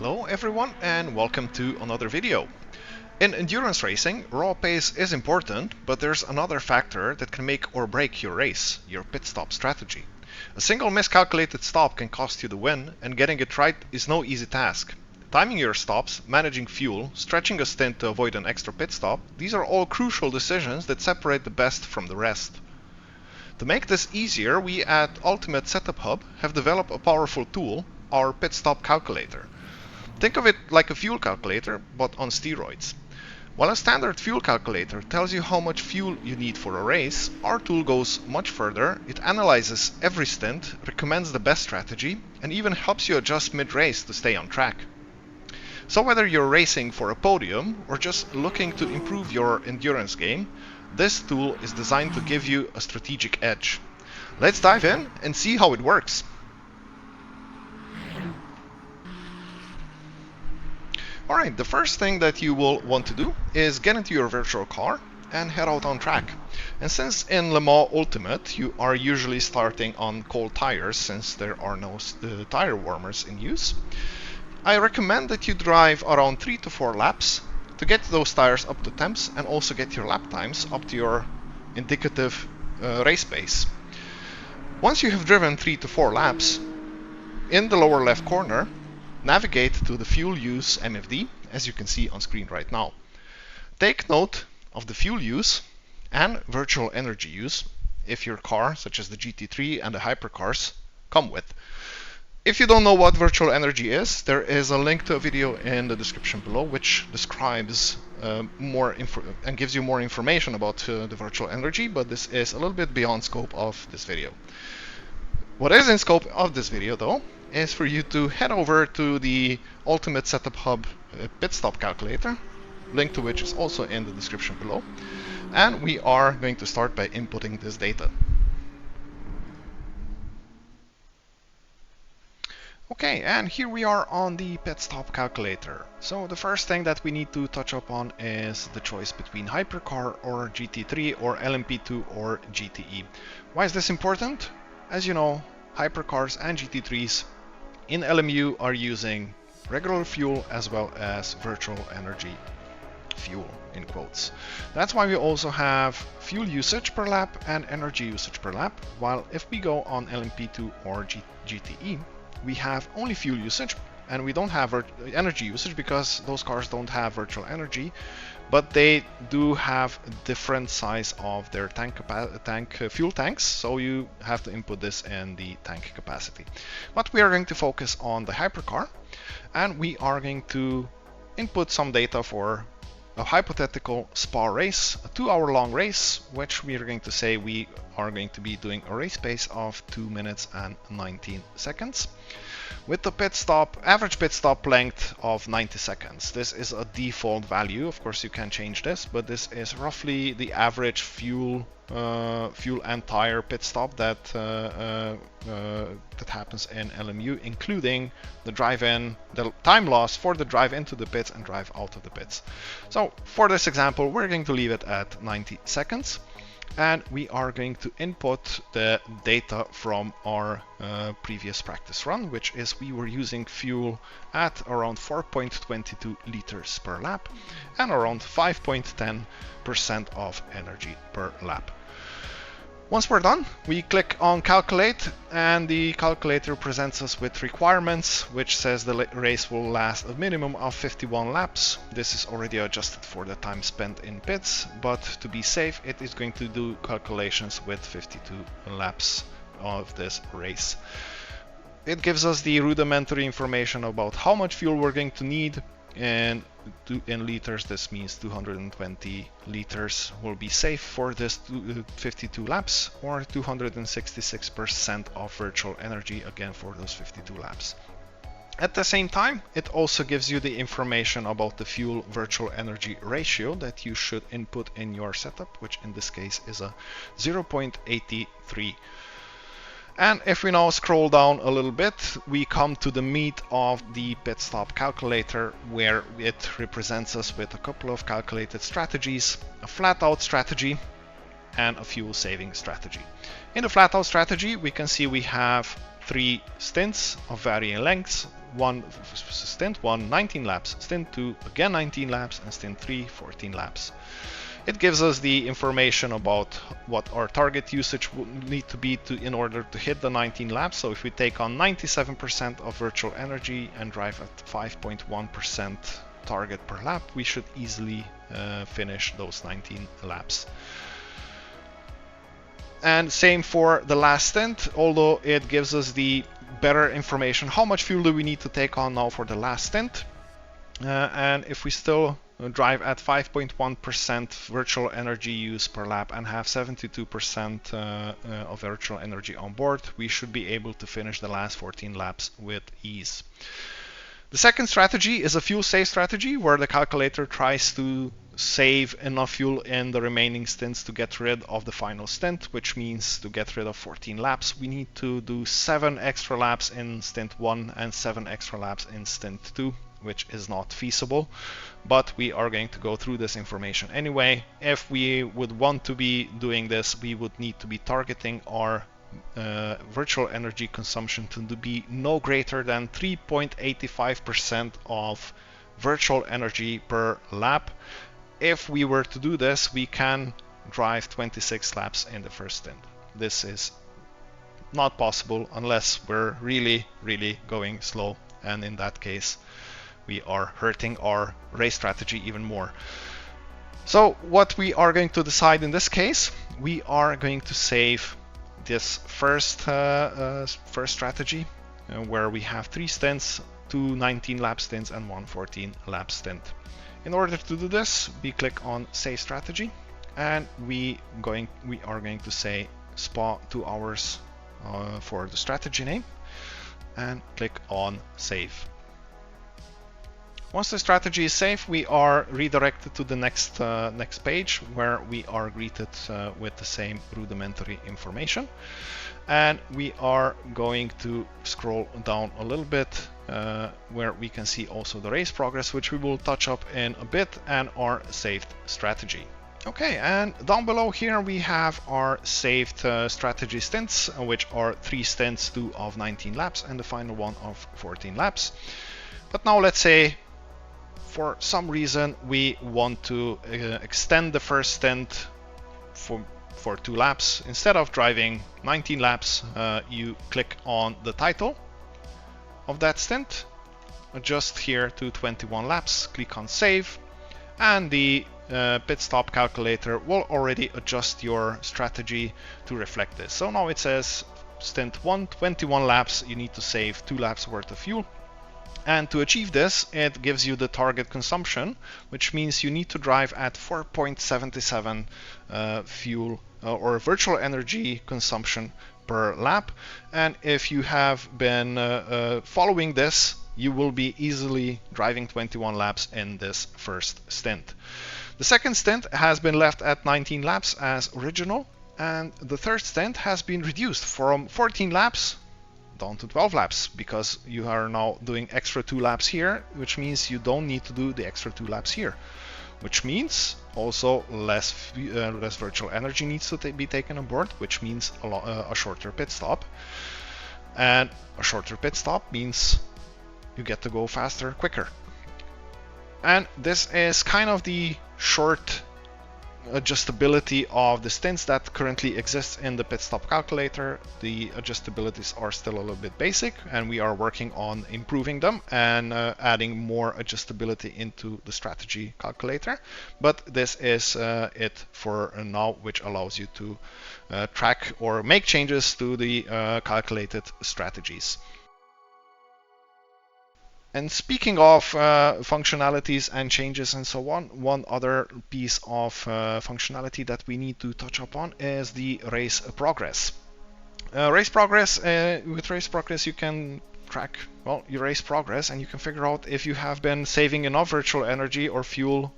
Hello everyone and welcome to another video. In endurance racing, raw pace is important, but there's another factor that can make or break your race, your pit stop strategy. A single miscalculated stop can cost you the win, and getting it right is no easy task. Timing your stops, managing fuel, stretching a stint to avoid an extra pit stop, these are all crucial decisions that separate the best from the rest. To make this easier, we at Ultimate Setup Hub have developed a powerful tool, our pit stop calculator. Think of it like a fuel calculator, but on steroids. While a standard fuel calculator tells you how much fuel you need for a race, our tool goes much further. It analyzes every stint, recommends the best strategy, and even helps you adjust mid-race to stay on track. So whether you're racing for a podium or just looking to improve your endurance game, this tool is designed to give you a strategic edge. Let's dive in and see how it works. Alright, the first thing that you will want to do is get into your virtual car and head out on track. And since in Le Mans Ultimate you are usually starting on cold tires since there are no tire warmers in use, I recommend that you drive around 3 to 4 laps to get those tires up to temps and also get your lap times up to your indicative race pace. Once you have driven 3 to 4 laps, in the lower left corner, navigate to the fuel use MFD, as you can see on screen right now. Take note of the fuel use and virtual energy use if your car, such as the GT3 and the hypercars, come with. If you don't know what virtual energy is, there is a link to a video in the description below which describes more info and gives you more information about the virtual energy, but this is a little bit beyond scope of this video. What is in scope of this video though is for you to head over to the Ultimate Setup Hub pit stop calculator, link to which is also in the description below, and we are going to start by inputting this data. Okay, and here we are on the pit stop calculator. So the first thing that we need to touch up on is the choice between hypercar or GT3 or LMP2 or GTE. Why is this important? As you know, hypercars and GT3s in LMU are using regular fuel as well as virtual energy fuel in quotes. That's why we also have fuel usage per lap and energy usage per lap, while if we go on LMP2 or GTE, we have only fuel usage and we don't have energy usage because those cars don't have virtual energy, but they do have different size of their fuel tanks, so you have to input this in the tank capacity. But we are going to focus on the hypercar, and we are going to input some data for a hypothetical Spa race, a 2-hour long race, which we are going to say we are going to be doing a race pace of 2 minutes and 19 seconds. With the average pit stop length of 90 seconds. This is a default value. Of course, you can change this, but this is roughly the average fuel and tire pit stop that happens in LMU, including the the time loss for the drive into the pits and drive out of the pits. So for this example, we're going to leave it at 90 seconds. And we are going to input the data from our previous practice run, which is we were using fuel at around 4.22 liters per lap and around 5.10% of energy per lap. Once we're done, we click on calculate, and the calculator presents us with requirements, which says the race will last a minimum of 51 laps. This is already adjusted for the time spent in pits, but to be safe, it is going to do calculations with 52 laps of this race. It gives us the rudimentary information about how much fuel we're going to need, and in liters, this means 220 liters will be safe for this 52 laps, or 266% of virtual energy again for those 52 laps. At the same time, it also gives you the information about the fuel virtual energy ratio that you should input in your setup, which in this case is a 0.83. And if we now scroll down a little bit, we come to the meat of the pit stop calculator, where it represents us with a couple of calculated strategies, a flat out strategy and a fuel saving strategy. In the flat out strategy, we can see we have 3 stints of varying lengths, stint 1 19 laps, stint 2 again 19 laps, and stint 3 14 laps. It gives us the information about what our target usage would need to be in order to hit the 19 laps. So if we take on 97% of virtual energy and drive at 5.1% target per lap, we should easily finish those 19 laps. And same for the last stint, although it gives us the better information. How much fuel do we need to take on now for the last stint? And if we still drive at 5.1% virtual energy use per lap and have 72% of virtual energy on board, we should be able to finish the last 14 laps with ease. The second strategy is a fuel save strategy, where the calculator tries to save enough fuel in the remaining stints to get rid of the final stint, which means to get rid of 14 laps, we need to do 7 extra laps in stint 1 and 7 extra laps in stint 2, which is not feasible, but we are going to go through this information anyway. If we would want to be doing this, we would need to be targeting our virtual energy consumption to be no greater than 3.85% of virtual energy per lap. If we were to do this, we can drive 26 laps in the first stint. This is not possible unless we're really going slow, and in that case we are hurting our race strategy even more. So what we are going to decide in this case, we are going to save this first strategy, where we have 3 stints, 2 19 lap stints and 1 14 lap stint. In order to do this, we click on Save Strategy, and we are going to say SPA 2 hours for the strategy name, and click on Save. Once the strategy is saved, we are redirected to the next page, where we are greeted with the same rudimentary information. And we are going to scroll down a little bit, where we can see also the race progress, which we will touch up in a bit, and our saved strategy. Okay, and down below here we have our saved strategy stints, which are 3 stints, 2 of 19 laps and the final one of 14 laps. But now let's say for some reason we want to extend the first stint for 2 laps. Instead of driving 19 laps, you click on the title of that stint, adjust here to 21 laps, click on Save, and the pit stop calculator will already adjust your strategy to reflect this. So now it says stint 1, 21 laps, you need to save 2 laps worth of fuel. And to achieve this, it gives you the target consumption, which means you need to drive at 4.77 fuel or virtual energy consumption per lap. And if you have been following this, you will be easily driving 21 laps in this first stint. The second stint has been left at 19 laps as original, and the third stint has been reduced from 14 laps down to 12 laps, because you are now doing extra 2 laps here, which means you don't need to do the extra 2 laps here, which means also less virtual energy needs to be taken on board, which means a shorter pit stop. And a shorter pit stop means you get to go faster, quicker. And this is kind of the short adjustability of the stints that currently exists in the pit stop calculator. The adjustabilities are still a little bit basic, and we are working on improving them and adding more adjustability into the strategy calculator. But this is it for now, which allows you to track or make changes to the calculated strategies. And speaking of functionalities and changes and so on, one other piece of functionality that we need to touch upon is the race progress. With race progress you can track your race progress, and you can figure out if you have been saving enough virtual energy or fuel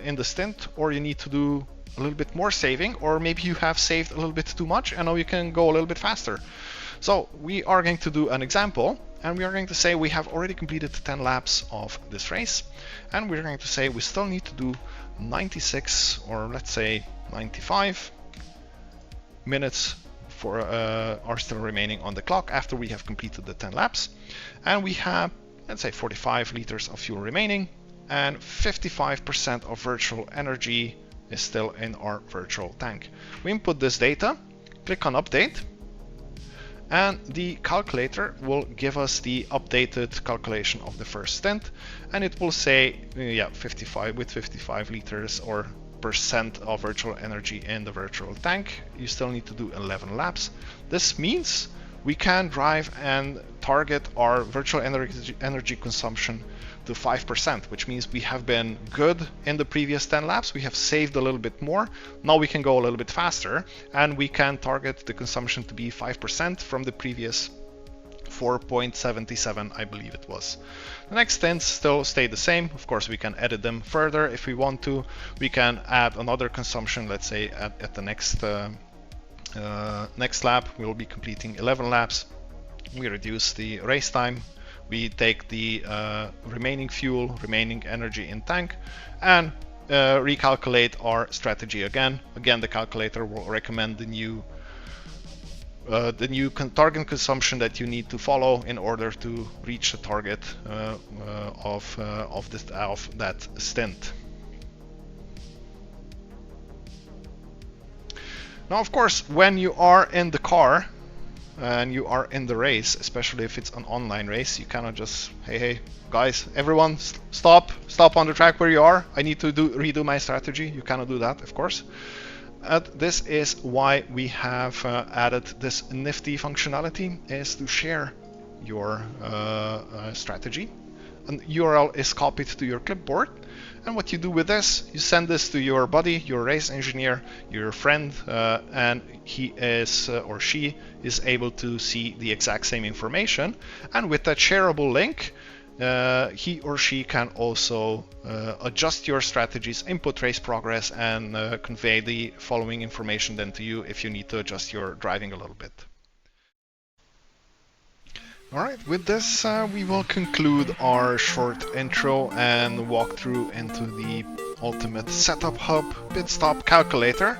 in the stint, or you need to do a little bit more saving, or maybe you have saved a little bit too much and now you can go a little bit faster. So we are going to do an example, and we are going to say we have already completed 10 laps of this race, and we're going to say we still need to do 96, or let's say 95 minutes are still remaining on the clock after we have completed the 10 laps. And we have, let's say, 45 liters of fuel remaining, and 55% of virtual energy is still in our virtual tank. We input this data, click on update, and the calculator will give us the updated calculation of the first stint, and it will say 55 liters or percent of virtual energy in the virtual tank. You still need to do 11 laps. This means we can drive and target our virtual energy consumption to 5%, which means we have been good in the previous 10 laps. We have saved a little bit more. Now we can go a little bit faster, and we can target the consumption to be 5% from the previous 4.77, I believe it was. The next stints still stay the same. Of course, we can edit them further if we want to. We can add another consumption, let's say at the next lap. We will be completing 11 laps. We reduce the race time. We take the remaining fuel, remaining energy in tank, and recalculate our strategy again. Again, the calculator will recommend the new target consumption that you need to follow in order to reach the target of that stint. Now, of course, when you are in the car and you are in the race, especially if it's an online race, you cannot just, hey guys, everyone stop on the track where you are, I need to redo my strategy. You cannot do that, of course. This is why we have added this nifty functionality, is to share your strategy. An URL is copied to your clipboard, and what you do with this, you send this to your buddy, your race engineer, your friend, and he is or she is able to see the exact same information. And with that shareable link, he or she can also adjust your strategies, input race progress, and convey the following information then to you if you need to adjust your driving a little bit. Alright, with this we will conclude our short intro and walkthrough into the ultimate setup hub Pitstop calculator,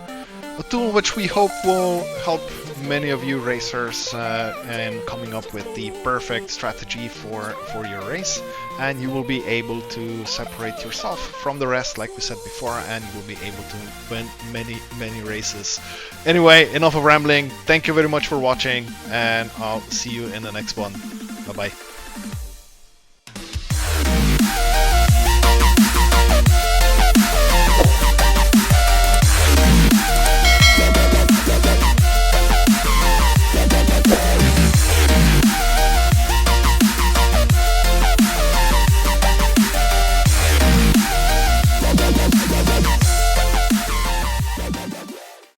a tool which we hope will help many of you racers in coming up with the perfect strategy for your race, and you will be able to separate yourself from the rest, like we said before, and you will be able to win many races. Anyway, enough of rambling. Thank you very much for watching, and I'll see you in the next one. Bye bye.